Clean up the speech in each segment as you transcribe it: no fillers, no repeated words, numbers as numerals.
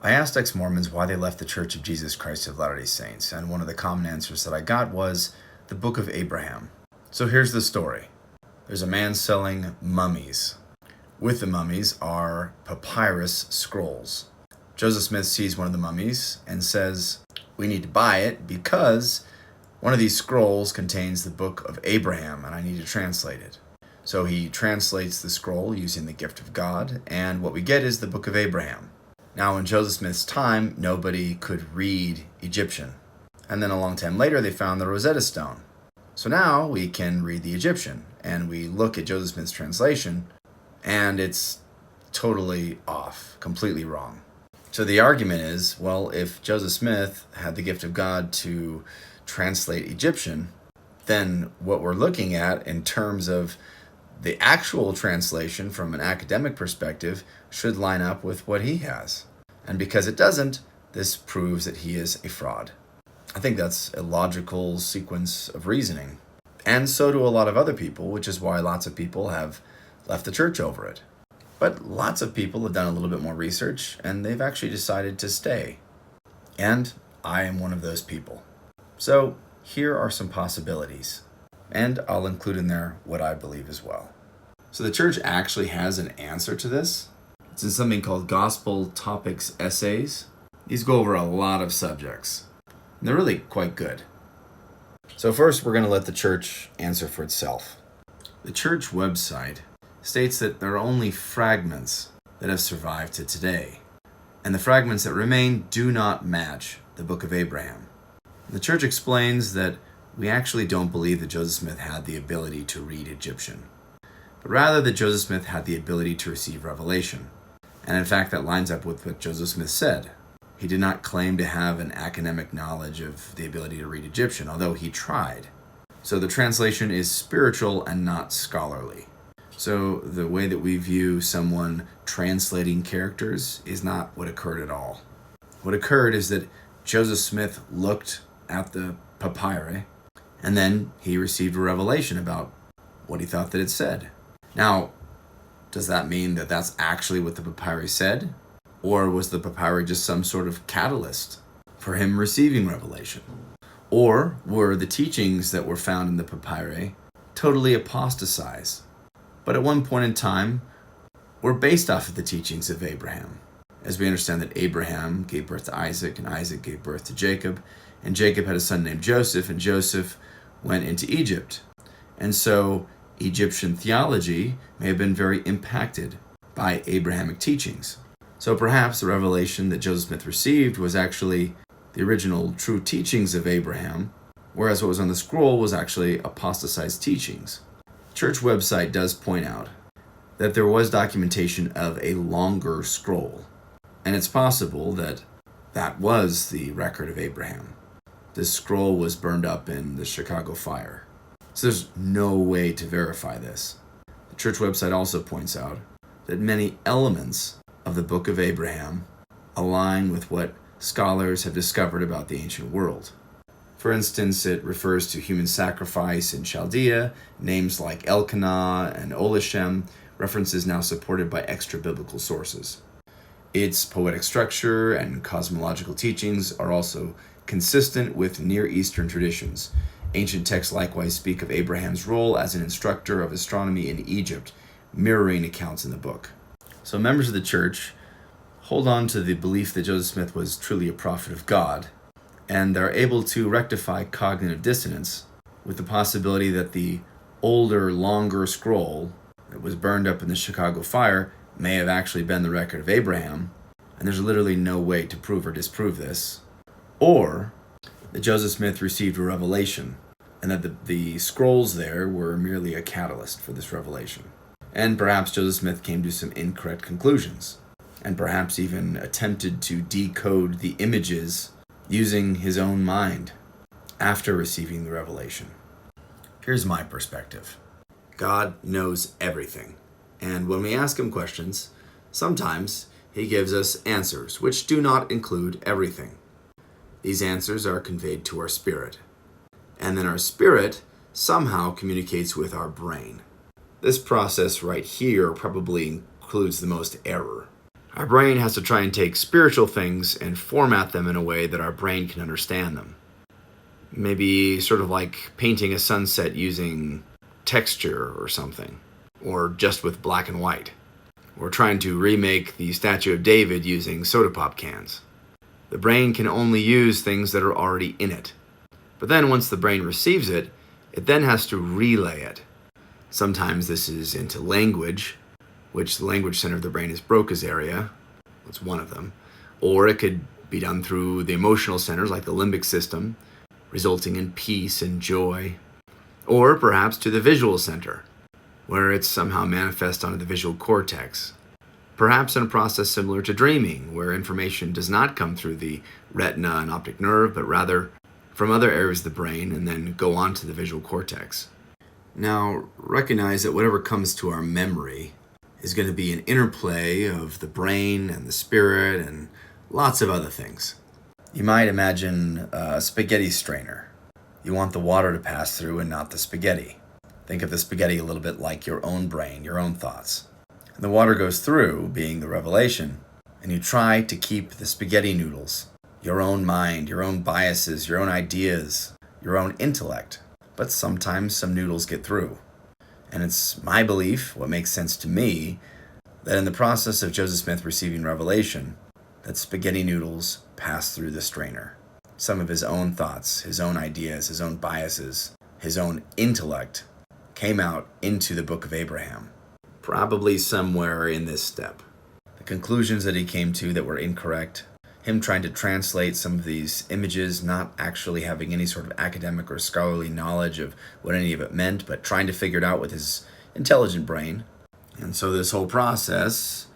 I asked ex-Mormons why they left the Church of Jesus Christ of Latter-day Saints, and one of the common answers that I got was the Book of Abraham. So here's the story. There's a man selling mummies. With the mummies are papyrus scrolls. Joseph Smith sees one of the mummies and says, "We need to buy it because one of these scrolls contains the Book of Abraham, and I need to translate it." So he translates the scroll using the gift of God, and what we get is the Book of Abraham. Now, in Joseph Smith's time, nobody could read Egyptian. And then a long time later, they found the Rosetta Stone. So now we can read the Egyptian, and we look at Joseph Smith's translation, and it's totally off, completely wrong. So the argument is, well, if Joseph Smith had the gift of God to translate Egyptian, then what we're looking at in terms of the actual translation from an academic perspective should line up with what he has. And because it doesn't, this proves that he is a fraud. I think that's a logical sequence of reasoning. And so do a lot of other people, which is why lots of people have left the church over it. But lots of people have done a little bit more research, and they've actually decided to stay. And I am one of those people. So here are some possibilities. And I'll include in there what I believe as well. So the church actually has an answer to this. It's in something called Gospel Topics Essays. These go over a lot of subjects. And they're really quite good. So first, we're going to let the church answer for itself. The church website states that there are only fragments that have survived to today. And the fragments that remain do not match the Book of Abraham. The church explains that we actually don't believe that Joseph Smith had the ability to read Egyptian, but rather that Joseph Smith had the ability to receive revelation. And in fact, that lines up with what Joseph Smith said. He did not claim to have an academic knowledge of the ability to read Egyptian, although he tried. So the translation is spiritual and not scholarly. So the way that we view someone translating characters is not what occurred at all. What occurred is that Joseph Smith looked at the papyri, and then he received a revelation about what he thought that it said. Now, does that mean that that's actually what the papyri said? Or was the papyri just some sort of catalyst for him receiving revelation? Or were the teachings that were found in the papyri totally apostatized, but at one point in time were based off of the teachings of Abraham? As we understand that Abraham gave birth to Isaac, and Isaac gave birth to Jacob, and Jacob had a son named Joseph, and Joseph went into Egypt. And so Egyptian theology may have been very impacted by Abrahamic teachings. So perhaps the revelation that Joseph Smith received was actually the original true teachings of Abraham, whereas what was on the scroll was actually apostatized teachings. The church website does point out that there was documentation of a longer scroll, and it's possible that that was the record of Abraham. This scroll was burned up in the Chicago fire. So there's no way to verify this. The church website also points out that many elements of the Book of Abraham align with what scholars have discovered about the ancient world. For instance, it refers to human sacrifice in Chaldea, names like Elkanah and Olishem, references now supported by extra-biblical sources. Its poetic structure and cosmological teachings are also consistent with Near Eastern traditions. Ancient texts likewise speak of Abraham's role as an instructor of astronomy in Egypt, mirroring accounts in the book. So members of the church hold on to the belief that Joseph Smith was truly a prophet of God, and they're able to rectify cognitive dissonance with the possibility that the older, longer scroll that was burned up in the Chicago fire may have actually been the record of Abraham, and there's literally no way to prove or disprove this, or that Joseph Smith received a revelation, and that the scrolls there were merely a catalyst for this revelation. And perhaps Joseph Smith came to some incorrect conclusions, and perhaps even attempted to decode the images using his own mind after receiving the revelation. Here's my perspective. God knows everything, and when we ask him questions, sometimes he gives us answers which do not include everything. These answers are conveyed to our spirit, and then our spirit somehow communicates with our brain. This process right here probably includes the most error. Our brain has to try and take spiritual things and format them in a way that our brain can understand them. Maybe sort of like painting a sunset using texture or something, or just with black and white, or trying to remake the Statue of David using soda pop cans. The brain can only use things that are already in it. But then once the brain receives it, it then has to relay it. Sometimes this is into language, which the language center of the brain is Broca's area. That's one of them. Or it could be done through the emotional centers like the limbic system, resulting in peace and joy. Or perhaps to the visual center, where it's somehow manifest onto the visual cortex. Perhaps in a process similar to dreaming, where information does not come through the retina and optic nerve, but rather from other areas of the brain and then go on to the visual cortex. Now, recognize that whatever comes to our memory is going to be an interplay of the brain and the spirit and lots of other things. You might imagine a spaghetti strainer. You want the water to pass through and not the spaghetti. Think of the spaghetti a little bit like your own brain, your own thoughts. And the water goes through, being the revelation, and you try to keep the spaghetti noodles, your own mind, your own biases, your own ideas, your own intellect. But sometimes some noodles get through. And it's my belief, what makes sense to me, that in the process of Joseph Smith receiving revelation, that spaghetti noodles pass through the strainer. Some of his own thoughts, his own ideas, his own biases, his own intellect came out into the book of Abraham. Probably somewhere in this step. The conclusions that he came to that were incorrect, him trying to translate some of these images, not actually having any sort of academic or scholarly knowledge of what any of it meant, but trying to figure it out with his intelligent brain. And so this whole process,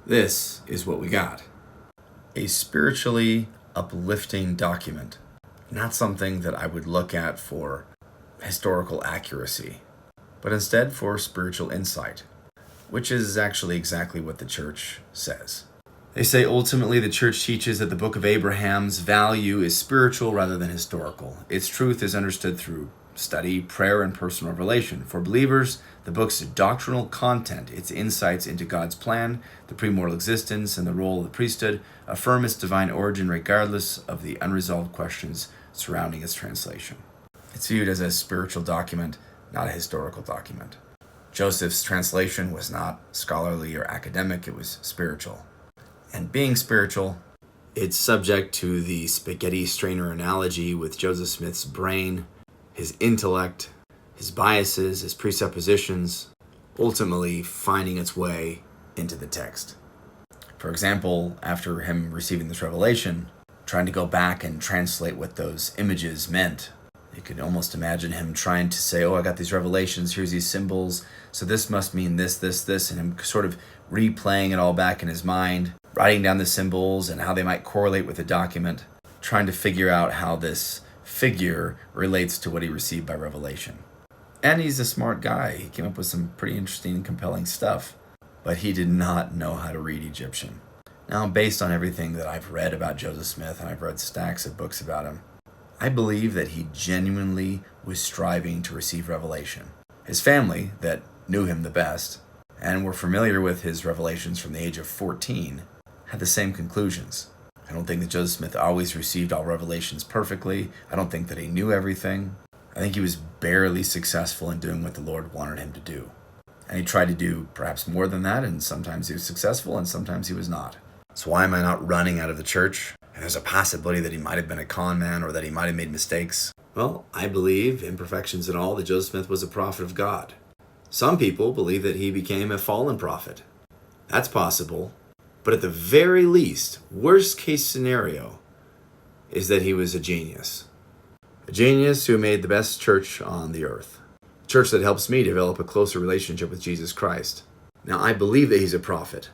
this is what we got. A spiritually uplifting document, not something that I would look at for historical accuracy, but instead for spiritual insight, which is actually exactly what the church says. They say ultimately the church teaches that the book of Abraham's value is spiritual rather than historical. Its truth is understood through study, prayer, and personal revelation. For believers, the book's doctrinal content, its insights into God's plan, the premortal existence, and the role of the priesthood affirm its divine origin regardless of the unresolved questions surrounding its translation. It's viewed as a spiritual document, not a historical document. Joseph's translation was not scholarly or academic, it was spiritual. And being spiritual, it's subject to the spaghetti strainer analogy with Joseph Smith's brain, his intellect, his biases, his presuppositions, ultimately finding its way into the text. For example, after him receiving this revelation, trying to go back and translate what those images meant. You could almost imagine him trying to say, I got these revelations, here's these symbols, so this must mean this, and him sort of replaying it all back in his mind, writing down the symbols and how they might correlate with the document, trying to figure out how this figure relates to what he received by revelation. And he's a smart guy. He came up with some pretty interesting and compelling stuff, but he did not know how to read Egyptian. Now, based on everything that I've read about Joseph Smith, and I've read stacks of books about him, I believe that he genuinely was striving to receive revelation. His family, that knew him the best, and were familiar with his revelations from the age of 14, had the same conclusions. I don't think that Joseph Smith always received all revelations perfectly. I don't think that he knew everything. I think he was barely successful in doing what the Lord wanted him to do. And he tried to do perhaps more than that, and sometimes he was successful and sometimes he was not. So why am I not running out of the church? And there's a possibility that he might have been a con man or that he might have made mistakes. Well, I believe, imperfections and all, that Joseph Smith was a prophet of God. Some people believe that he became a fallen prophet. That's possible. But at the very least, worst case scenario is that he was a genius. A genius who made the best church on the earth. A church that helps me develop a closer relationship with Jesus Christ. Now, I believe that he's a prophet.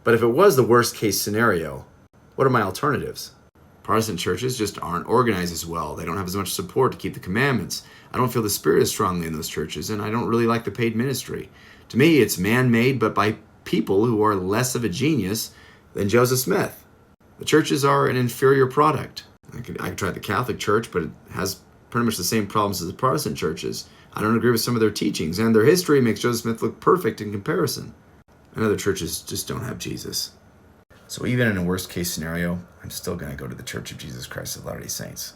But if it was the worst case scenario, what are my alternatives? Protestant churches just aren't organized as well. They don't have as much support to keep the commandments. I don't feel the Spirit as strongly in those churches, and I don't really like the paid ministry. To me, it's man-made, but by people who are less of a genius than Joseph Smith. The churches are an inferior product. I could try the Catholic Church, but it has pretty much the same problems as the Protestant churches. I don't agree with some of their teachings, and their history makes Joseph Smith look perfect in comparison. And other churches just don't have Jesus. So even in a worst case scenario, I'm still going to go to the Church of Jesus Christ of Latter-day Saints.